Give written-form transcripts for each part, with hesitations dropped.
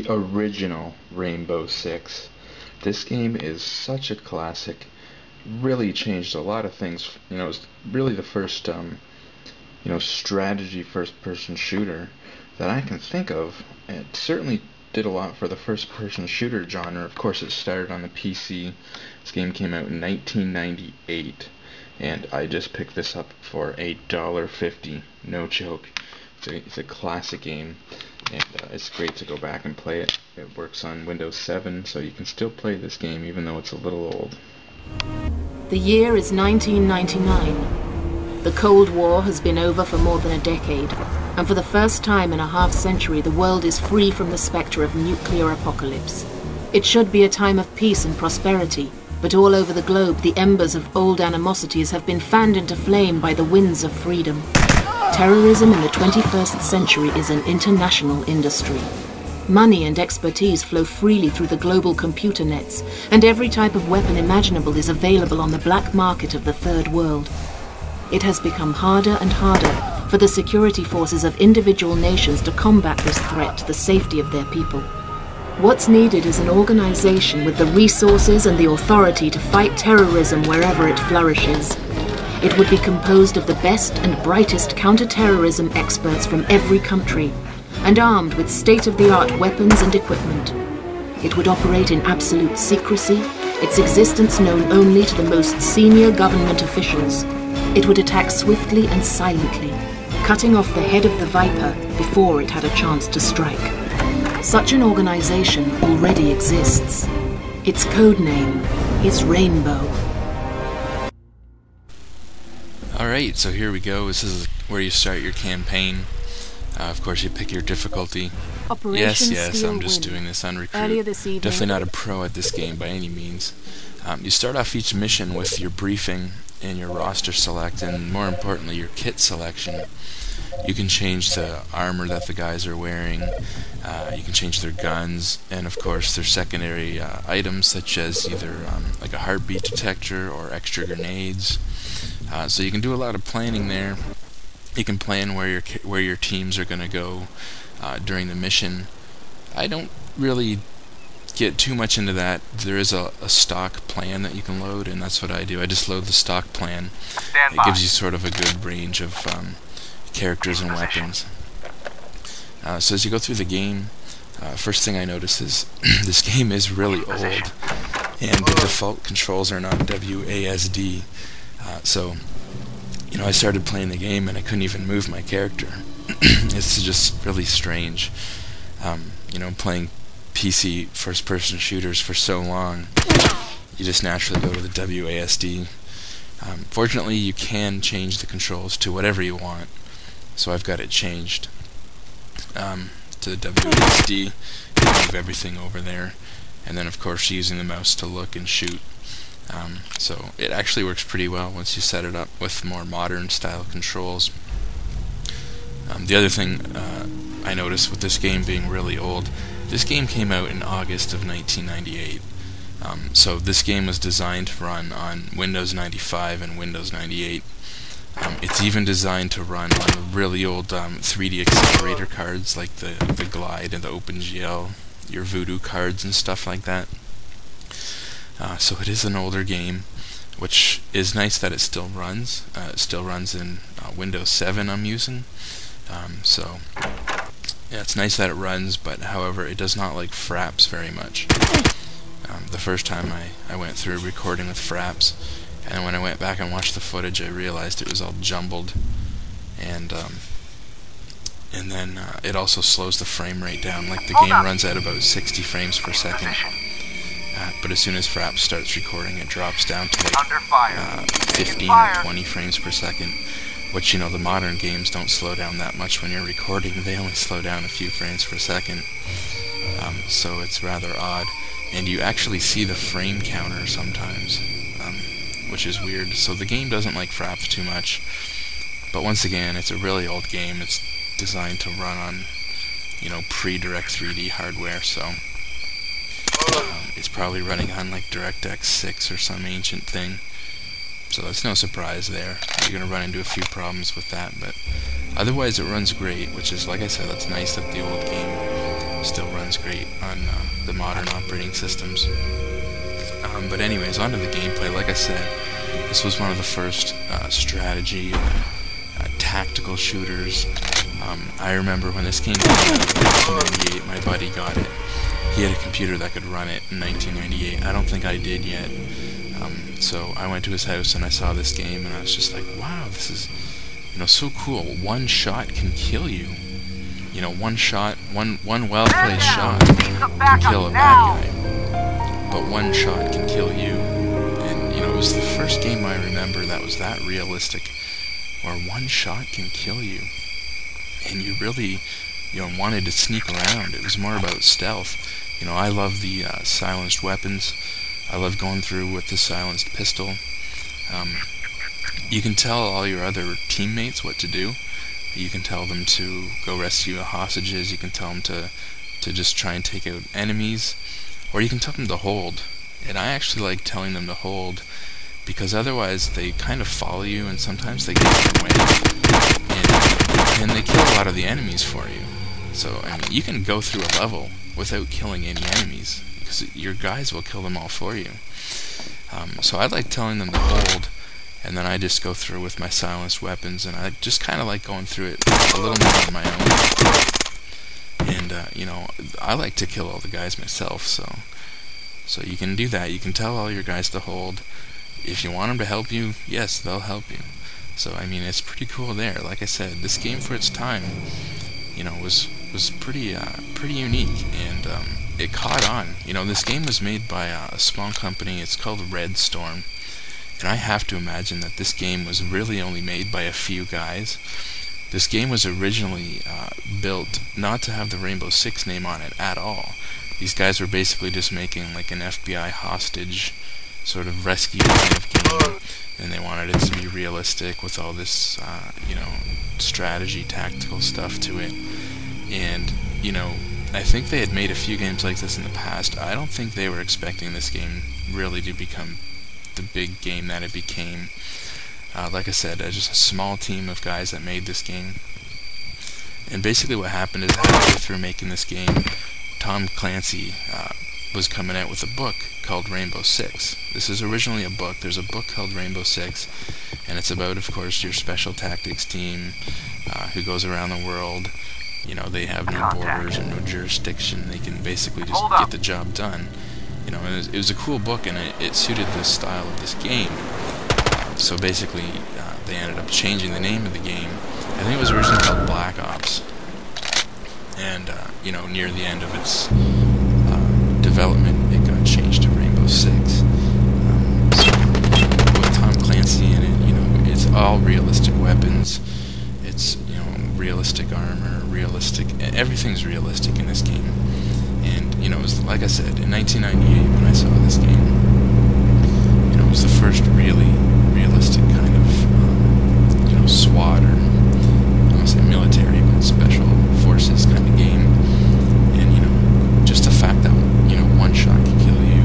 original Rainbow Six. This game is such a classic. Really changed a lot of things. You know, it was really the first, strategy first-person shooter that I can think of. It certainly did a lot for the first-person shooter genre. Of course, it started on the PC. This game came out in 1998, and I just picked this up for $1.50. No joke. It's a classic game, and it's great to go back and play it. It works on Windows 7, so you can still play this game even though it's a little old. The year is 1999. The Cold War has been over for more than a decade, and for the first time in a half-century, the world is free from the spectre of nuclear apocalypse. It should be a time of peace and prosperity, but all over the globe, the embers of old animosities have been fanned into flame by the winds of freedom. Terrorism in the 21st century is an international industry. Money and expertise flow freely through the global computer nets, and every type of weapon imaginable is available on the black market of the Third World. It has become harder and harder for the security forces of individual nations to combat this threat to the safety of their people. What's needed is an organization with the resources and the authority to fight terrorism wherever it flourishes. It would be composed of the best and brightest counter-terrorism experts from every country, and armed with state-of-the-art weapons and equipment. It would operate in absolute secrecy, its existence known only to the most senior government officials. It would attack swiftly and silently, cutting off the head of the Viper before it had a chance to strike. Such an organization already exists. Its code name is Rainbow. Alright, so here we go. This is where you start your campaign. Of course, you pick your difficulty. Yes, I'm just doing this on Recruit. Definitely not a pro at this game by any means. You start off each mission with your briefing and your roster select, and more importantly, your kit selection. You can change the armor that the guys are wearing, you can change their guns, and of course their secondary items, such as either like a heartbeat detector or extra grenades. So you can do a lot of planning there. You can plan where your teams are going to go during the mission. I don't really get too much into that. There is a stock plan that you can load, and that's what I do. I just load the stock plan. It gives you sort of a good range of characters and weapons. So as you go through the game, first thing I notice is this game is really old, and the default controls are not WASD. So, you know, I started playing the game and I couldn't even move my character. It's just really strange. You know, playing PC first-person shooters for so long, you just naturally go to the WASD. Fortunately, you can change the controls to whatever you want, so I've got it changed to the WASD and move everything over there, and then of course using the mouse to look and shoot. So it actually works pretty well once you set it up with more modern style controls. The other thing I noticed with this game being really old, this game came out in August of 1998. So this game was designed to run on Windows 95 and Windows 98. It's even designed to run on the really old 3D accelerator cards like the Glide and the OpenGL, your Voodoo cards and stuff like that. So it is an older game, which is nice that it still runs. It still runs in Windows 7 I'm using. So yeah, it's nice that it runs, but however, it does not like Fraps very much. The first time I went through recording with Fraps, and when I went back and watched the footage, I realized it was all jumbled, and then it also slows the frame rate down. Like the game runs at about 60 frames per second. But as soon as Fraps starts recording, it drops down to like 15 or 20 frames per second, which, you know, the modern games don't slow down that much when you're recording. They only slow down a few frames per second. So it's rather odd. And you actually see the frame counter sometimes, which is weird. So the game doesn't like Fraps too much. But once again, it's a really old game. It's designed to run on, you know, pre-Direct 3D hardware, so it's probably running on like DirectX 6 or some ancient thing. So that's no surprise there. You're going to run into a few problems with that, but otherwise it runs great, which is, like I said, that's nice that the old game Still runs great on the modern operating systems. But anyways, onto the gameplay. Like I said, this was one of the first strategy tactical shooters. I remember when this game came out in 1998, my buddy got it. He had a computer that could run it in 1998. I don't think I did yet. So I went to his house and I saw this game and I was just like, wow, this is, so cool. One shot can kill you. One shot, one well-played shot can kill a bad guy. But one shot can kill you. And, it was the first game I remember that was that realistic, where one shot can kill you. And you really, wanted to sneak around. It was more about stealth. I love the silenced weapons. I love going through with the silenced pistol. You can tell all your other teammates what to do. You can tell them to go rescue hostages. You can tell them to just try and take out enemies. Or you can tell them to hold. And I actually like telling them to hold, because otherwise they kind of follow you and sometimes they get in your way. And they kill a lot of the enemies for you. So, you can go through a level without killing any enemies, because your guys will kill them all for you. So I like telling them to hold, and then I just go through with my silenced weapons, and I just kind of like going through it a little more on my own. And, I like to kill all the guys myself, so you can do that. You can tell all your guys to hold. If you want them to help you, yes, they'll help you. So, it's pretty cool there. Like I said, this game for its time, was pretty unique, and it caught on. This game was made by a small company. It's called Red Storm, and I have to imagine that this game was really only made by a few guys. This game was originally built not to have the Rainbow Six name on it at all. These guys were basically just making like an FBI hostage sort of rescue kind of game, and they wanted it to be realistic with all this, strategy, tactical stuff to it. And, I think they had made a few games like this in the past. I don't think they were expecting this game really to become the big game that it became. Like I said, just a small team of guys that made this game. And basically what happened is, halfway through making this game, Tom Clancy was coming out with a book called Rainbow Six. This is originally a book. There's a book called Rainbow Six, and it's about, of course, your special tactics team who goes around the world. They have no borders and no jurisdiction. They can basically just get the job done. And it was a cool book, and it suited the style of this game. So basically, they ended up changing the name of the game. I think it was originally called Black Ops. And, near the end of its development, it got changed to Rainbow Six. So, with Tom Clancy in it, it's all realistic weapons. It's, realistic armor, everything's realistic in this game. And, it was, like I said, in 1998 when I saw this game, it was the first really realistic kind of, SWAT, or I don't say military, but special forces kind of game. And, just the fact that, one shot can kill you,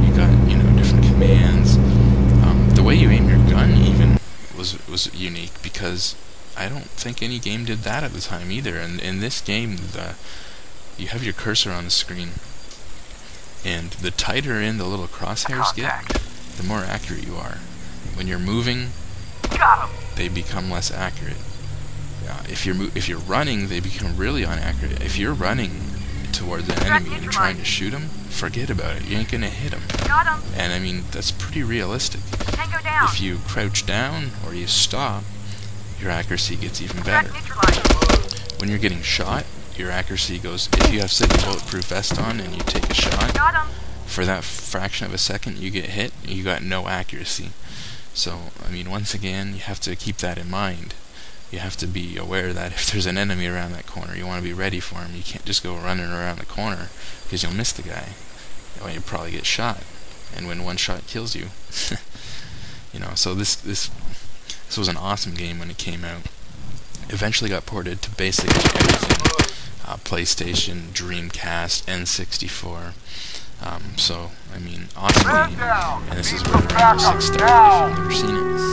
you got, different commands. The way you aim your gun even was unique, because I don't think any game did that at the time either. And in this game, you have your cursor on the screen, and the tighter in the little crosshairs get, the more accurate you are. When you're moving, they become less accurate. If you're running, they become really inaccurate. If you're running towards an enemy and you're trying to shoot him, forget about it. You ain't gonna hit him. And that's pretty realistic. If you crouch down or you stop, your accuracy gets even better. When you're getting shot, your accuracy goes, if you have, say, your bulletproof vest on and you take a shot, for that fraction of a second you get hit, you got no accuracy. So, once again, you have to keep that in mind. You have to be aware that if there's an enemy around that corner, you want to be ready for him. You can't just go running around the corner, because you'll miss the guy. You'll probably get shot. And when one shot kills you, so this was an awesome game when it came out. Eventually got ported to basically everything. PlayStation, Dreamcast, N64. Awesome game. And this is where Rainbow Six started, if you've never seen it.